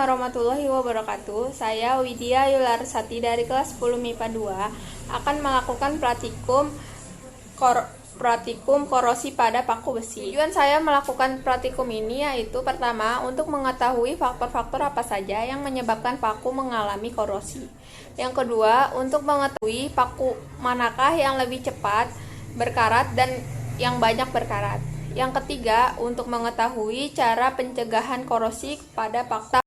warahmatullahi wabarakatuh. Saya Widya Yularsati dari kelas 10 MIPA 2 akan melakukan praktikum korosi pada paku besi. Tujuan saya melakukan praktikum ini yaitu pertama, untuk mengetahui faktor-faktor apa saja yang menyebabkan paku mengalami korosi. Yang kedua, untuk mengetahui paku manakah yang lebih cepat berkarat dan yang banyak berkarat. Yang ketiga, untuk mengetahui cara pencegahan korosi pada paku.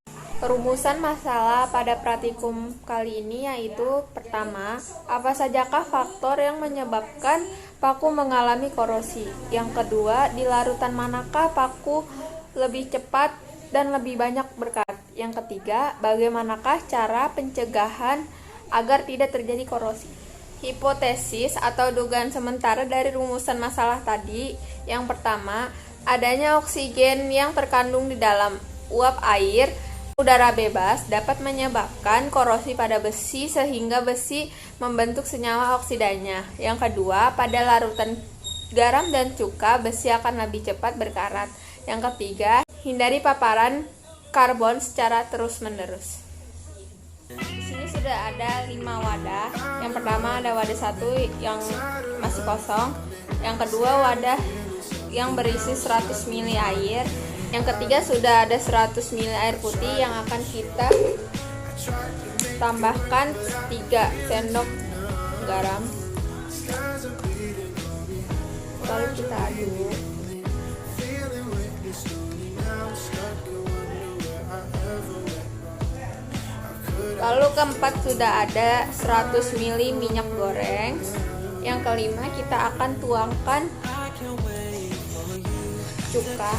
Rumusan masalah pada praktikum kali ini yaitu pertama, apa sajakah faktor yang menyebabkan paku mengalami korosi? Yang kedua, di larutan manakah paku lebih cepat dan lebih banyak berkarat? Yang ketiga, bagaimanakah cara pencegahan agar tidak terjadi korosi? Hipotesis atau dugaan sementara dari rumusan masalah tadi. Yang pertama, adanya oksigen yang terkandung di dalam uap air udara bebas dapat menyebabkan korosi pada besi sehingga besi membentuk senyawa oksidanya. Yang kedua, pada larutan garam dan cuka besi akan lebih cepat berkarat. Yang ketiga, hindari paparan karbon secara terus-menerus. Di sini sudah ada 5 wadah. Yang pertama ada wadah 1 yang masih kosong. Yang kedua wadah yang berisi 100 ml air. Yang ketiga sudah ada 100 ml air putih yang akan kita tambahkan 3 sendok garam. Lalu kita aduk. Lalu keempat sudah ada 100 ml minyak goreng. Yang kelima kita akan tuangkan cuka.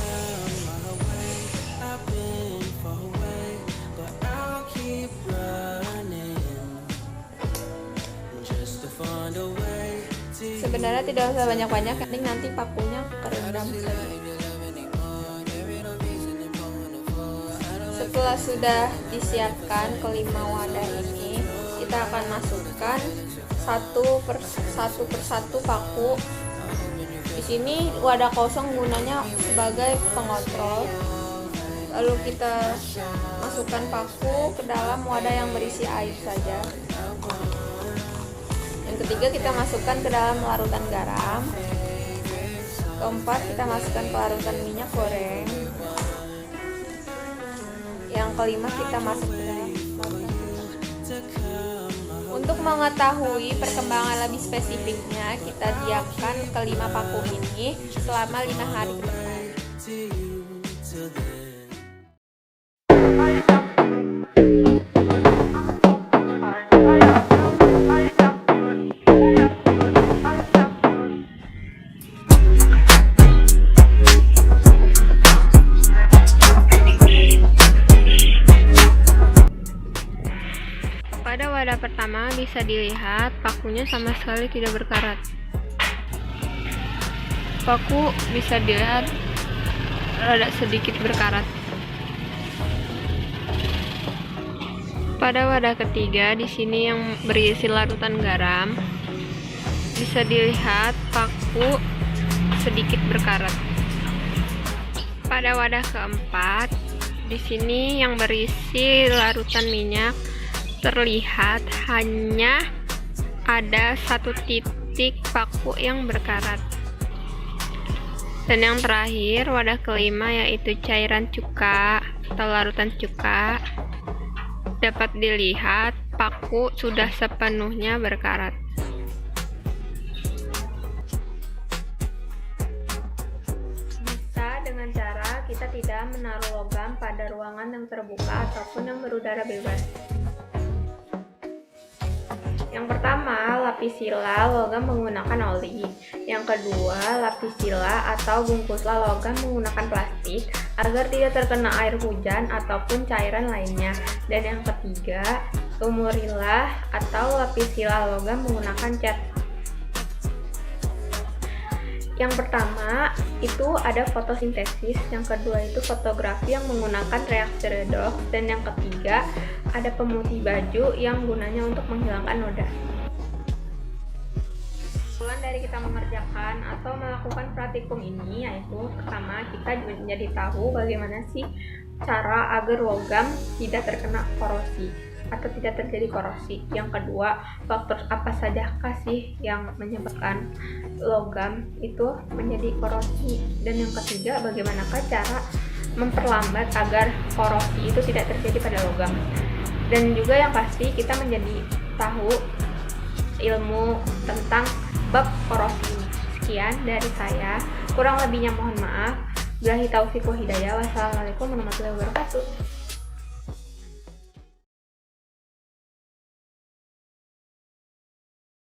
Sebenarnya tidak usah banyak-banyak, penting nanti pakunya kerendam. Setelah sudah disiapkan kelima wadah ini, kita akan masukkan satu persatu paku. Di sini wadah kosong gunanya sebagai pengontrol. Lalu kita masukkan paku ke dalam wadah yang berisi air saja. Yang ketiga kita masukkan ke dalam larutan garam. Keempat kita masukkan ke larutan minyak goreng. Yang kelima kita masuk ke dalam larutan. Untuk mengetahui perkembangan lebih spesifiknya, kita diamkan kelima paku ini selama 5 hari ke depan. Pada wadah pertama bisa dilihat pakunya sama sekali tidak berkarat. Paku bisa dilihat rada sedikit berkarat. Pada wadah ketiga di sini yang berisi larutan garam, bisa dilihat paku sedikit berkarat. Pada wadah keempat di sini yang berisi larutan minyak, terlihat hanya ada 1 titik paku yang berkarat. Dan yang terakhir wadah kelima yaitu cairan cuka atau larutan cuka, dapat dilihat paku sudah sepenuhnya berkarat. Bisa dengan cara kita tidak menaruh logam pada ruangan yang terbuka ataupun yang berudara bebas. Yang pertama, lapisila logam menggunakan oli. Yang kedua, lapisila atau bungkuslah logam menggunakan plastik agar tidak terkena air hujan ataupun cairan lainnya. Dan yang ketiga, lumurilah atau lapisila logam menggunakan cat. Yang pertama itu ada fotosintesis, yang kedua itu fotografi yang menggunakan reaksi redox, dan yang ketiga ada pemutih baju yang gunanya untuk menghilangkan noda. Kesimpulan dari kita mengerjakan atau melakukan praktikum ini yaitu pertama, kita menjadi tahu bagaimana sih cara agar logam tidak terkena korosi atau tidak terjadi korosi. Yang kedua, faktor apa sajakah sih yang menyebabkan logam itu menjadi korosi? Dan yang ketiga, bagaimanakah cara memperlambat agar korosi itu tidak terjadi pada logam? Dan juga yang pasti kita menjadi tahu ilmu tentang bab korosi ini. Sekian dari saya, kurang lebihnya mohon maaf. Billahi taufiq wa hidayah. Wassalamualaikum warahmatullahi wabarakatuh.